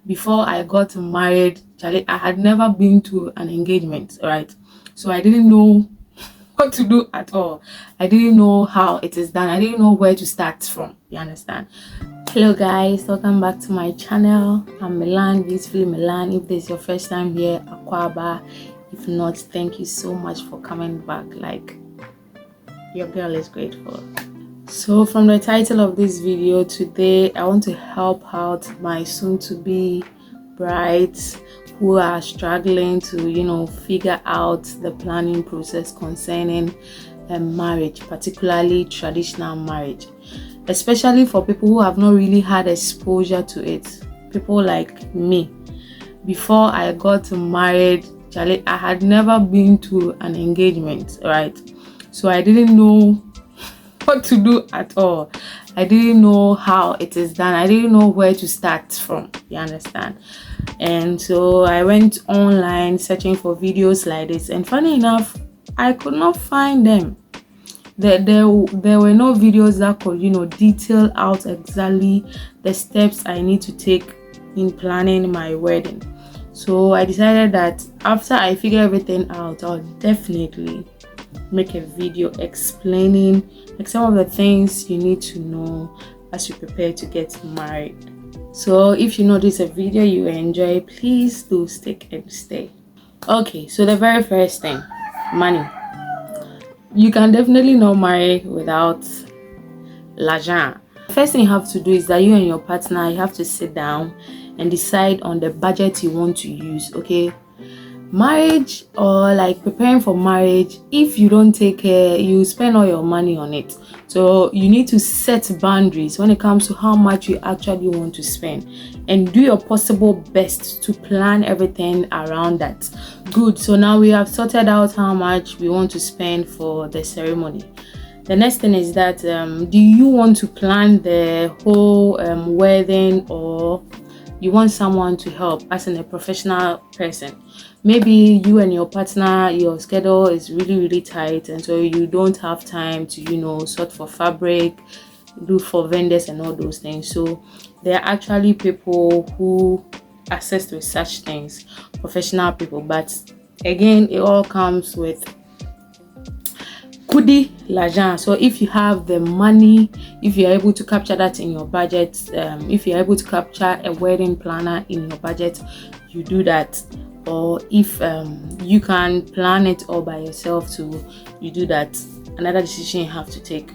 before I got married, Charlie, I had never been to an engagement, right? So I didn't know what to do at all. I didn't know how it is done. I didn't know where to start from. You understand? Hello guys, welcome back to my channel. I'm Milan, beautifully Milan. If this is your first time here, Akwaba. If not, thank you so much for coming back. Like, your girl is grateful. So from the title of this video today, I want to help out my soon-to-be brides who are struggling to figure out the planning process concerning marriage, particularly traditional marriage, especially for people who have not really had exposure to it. People like me, before I got married, Charlie, I had never been to an engagement, right? So I didn't know what to do at all. I didn't know how it is done. I didn't know where to start from. You understand? And so I went online searching for videos like this, and funny enough, I could not find them. There were no videos that could detail out exactly the steps I need to take in planning my wedding. So I decided that after I figure everything out, I'll definitely make a video explaining like some of the things you need to know as you prepare to get married. So if you notice a video you enjoy, please do stick and stay. Okay, so the very first thing, money. You can definitely not marry without l'argent. The first thing you have to do is that you and your partner, you have to sit down and decide on the budget you want to use. Okay, marriage, or like preparing for marriage, if you don't take care, you spend all your money on it. So you need to set boundaries when it comes to how much you actually want to spend, and do your possible best to plan everything around that. Good. So now we have sorted out how much we want to spend for the ceremony. The next thing is that do you want to plan the whole wedding, or you want someone to help, as in a professional person? Maybe you and your partner, your schedule is really tight, and so you don't have time to sort for fabric, do for vendors and all those things. So there are actually people who assist with such things, professional people. But again, it all comes with kudi l'argent. So if you have the money, if you're able to capture that in your budget, if you're able to capture a wedding planner in your budget, you do that. Or if you can plan it all by yourself too, you do that. Another decision you have to take.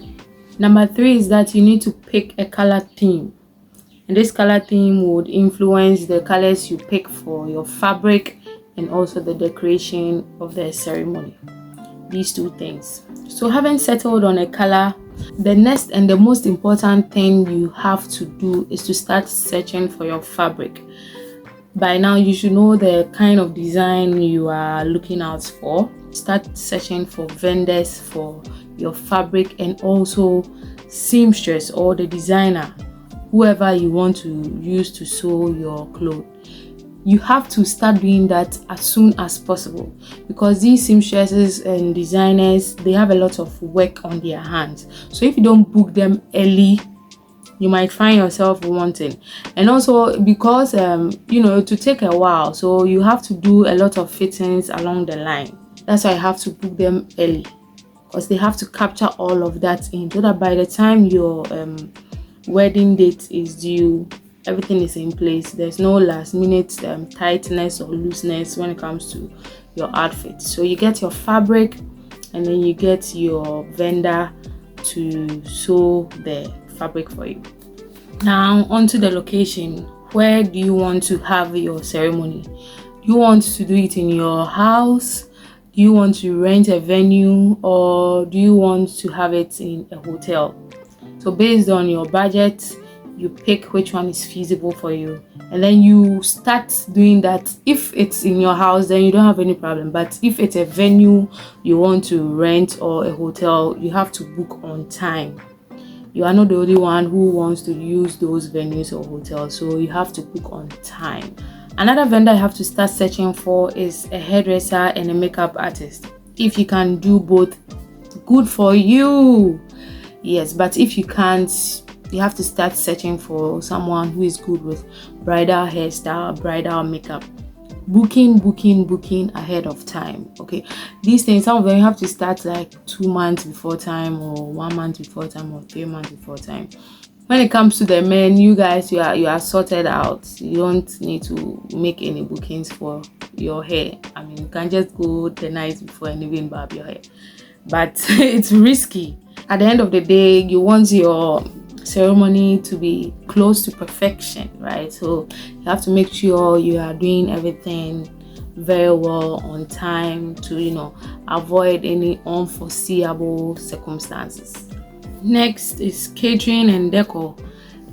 Number 3 is that you need to pick a color theme, and this color theme would influence the colors you pick for your fabric and also the decoration of the ceremony. These 2 things. So having settled on a color, the next and the most important thing you have to do is to start searching for your fabric. By now you should know the kind of design you are looking out for. Start searching for vendors for your fabric, and also seamstress or the designer, whoever you want to use to sew your clothes. You have to start doing that as soon as possible, because these seamstresses and designers, they have a lot of work on their hands. So if you don't book them early, you might find yourself wanting. And also because to take a while, so you have to do a lot of fittings along the line. That's why I have to book them early, because they have to capture all of that in, so that by the time your wedding date is due, everything is in place. There's no last minute tightness or looseness when it comes to your outfit. So you get your fabric, and then you get your vendor to sew the fabric for you. Now onto the location. Where do you want to have your ceremony? Do you want to do it in your house? Do you want to rent a venue, or do you want to have it in a hotel? So based on your budget, you pick which one is feasible for you, and then you start doing that. If it's in your house, then you don't have any problem. But if it's a venue you want to rent, or a hotel, you have to book on time. You are not the only one who wants to use those venues or hotels, so you have to book on time. Another vendor you have to start searching for is a hairdresser and a makeup artist. If you can do both, good for you. Yes, but if you can't, you have to start searching for someone who is good with bridal hairstyle, bridal makeup. Booking ahead of time. Okay, these things, some of them you have to start like 2 months before time, or 1 month before time, or 3 months before time. When it comes to the men, you guys, you are sorted out. You don't need to make any bookings for your hair. I mean, you can just go the night before and even barb your hair, but it's risky. At the end of the day, you want your ceremony to be close to perfection, right? So you have to make sure you are doing everything very well on time to avoid any unforeseeable circumstances. Next is catering and decor.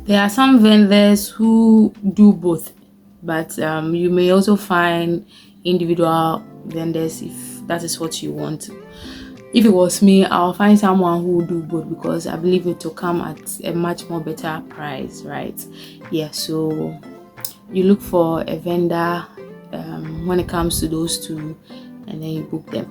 There are some vendors who do both, but you may also find individual vendors if that is what you want. If it was me, I'll find someone who will do both, because I believe it will come at a much more better price, right? Yeah, so you look for a vendor when it comes to those two, and then you book them.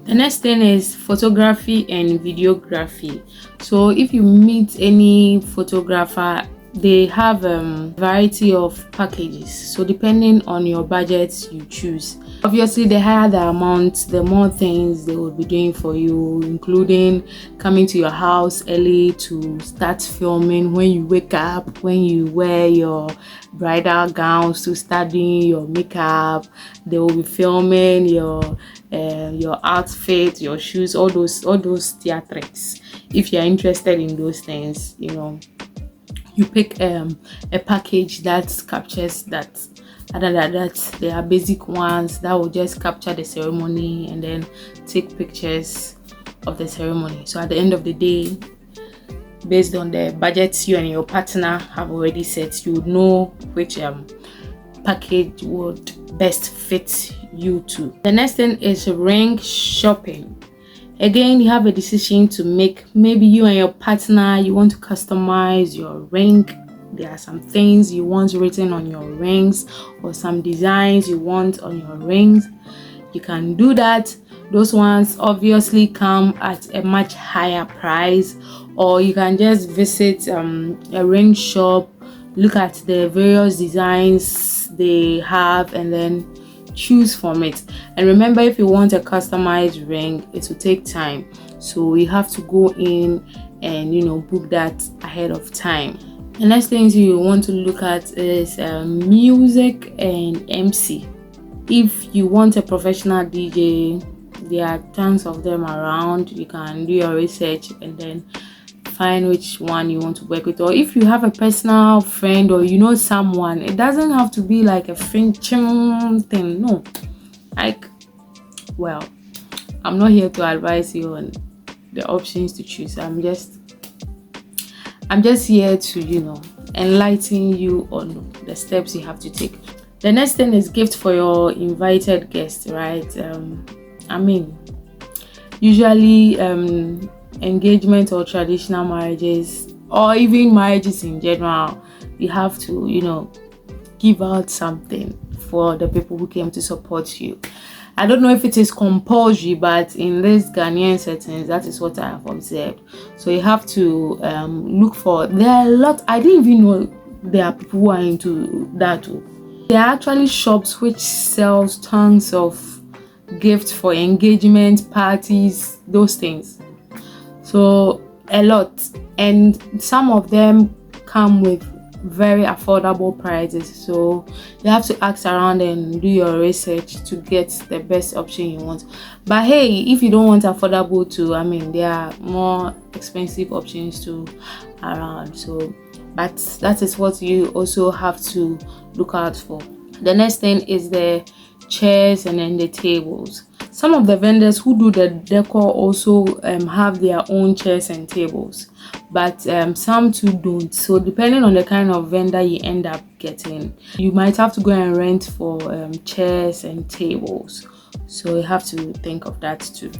The next thing is photography and videography. So if you meet any photographer, they have a variety of packages, so depending on your budget you choose. Obviously, the higher the amount, the more things they will be doing for you, including coming to your house early to start filming when you wake up, when you wear your bridal gowns to start doing your makeup. They will be filming your outfit, your shoes, all those theatrics. If you're interested in those things, you pick a package that captures that. Other than that, there are basic ones that will just capture the ceremony and then take pictures of the ceremony. So at the end of the day, based on the budget you and your partner have already set, you would know which package would best fit you too. The next thing is ring shopping. Again, you have a decision to make. Maybe you and your partner, you want to customize your ring. There are some things you want written on your rings, or some designs you want on your rings. You can do that. Those ones obviously come at a much higher price, or you can just visit a ring shop, look at the various designs they have, and then choose from it. And remember, if you want a customized ring, it will take time, so you have to go in and book that ahead of time. The next things you want to look at is music and MC. If you want a professional DJ, there are tons of them around. You can do your research and then find which one you want to work with. Or if you have a personal friend or someone, it doesn't have to be like a thing. No, I'm not here to advise you on the options to choose. I'm just here to enlighten you on the steps you have to take. The next thing is gift for your invited guests, right? Usually engagement or traditional marriages, or even marriages in general, you have to give out something for the people who came to support you. I don't know if it is compulsory, but in this Ghanaian settings, that is what I have observed. So you have to look for. There are a lot. I didn't even know there are people who are into that too. There are actually shops which sells tons of gifts for engagement, parties, those things. So a lot, and some of them come with very affordable prices, so you have to ask around and do your research to get the best option you want. But hey, if you don't want affordable too, there are more expensive options too around. So but that is what you also have to look out for. The next thing is the chairs and then the tables. Some of the vendors who do the decor also have their own chairs and tables, but some too don't. So depending on the kind of vendor you end up getting, you might have to go and rent for chairs and tables. So you have to think of that too.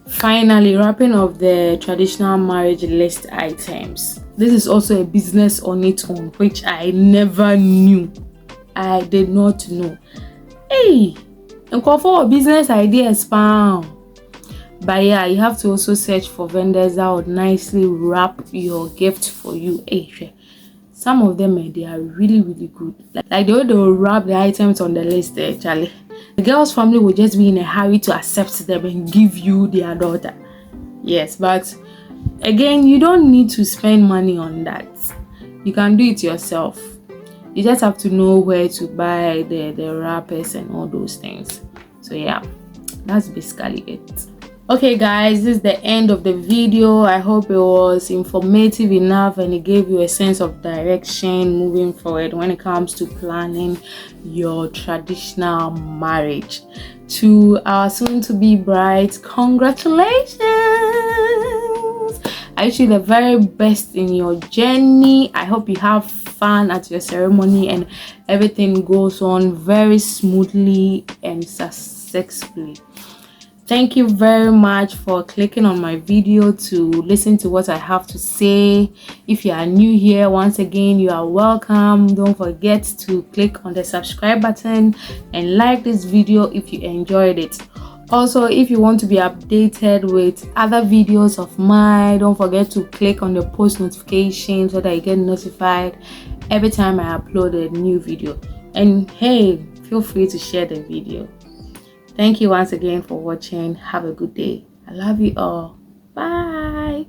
Finally, wrapping up the traditional marriage list items. This is also a business on its own, which I never knew. I did not know. Hey, and call for business ideas, spam. But yeah, you have to also search for vendors that would nicely wrap your gift for you. Hey, some of them, they are really good. Like the way they will wrap the items on the list there, Charlie. The girl's family will just be in a hurry to accept them and give you their daughter. Yes, but again, you don't need to spend money on that. You can do it yourself. You just have to know where to buy the wrappers and all those things. So yeah, that's basically it. Okay guys, this is the end of the video. I hope it was informative enough and it gave you a sense of direction moving forward when it comes to planning your traditional marriage. To our soon-to-be brides, congratulations! I wish you the very best in your journey. I hope you have fun at your ceremony and everything goes on very smoothly and successfully. Thank you very much for clicking on my video to listen to what I have to say. If you are new here, once again, you are welcome. Don't forget to click on the subscribe button and like this video if you enjoyed it. Also, if you want to be updated with other videos of mine, don't forget to click on the post notification so that you get notified every time I upload a new video. And hey, feel free to share the video. Thank you once again for watching. Have a good day. I love you all. Bye.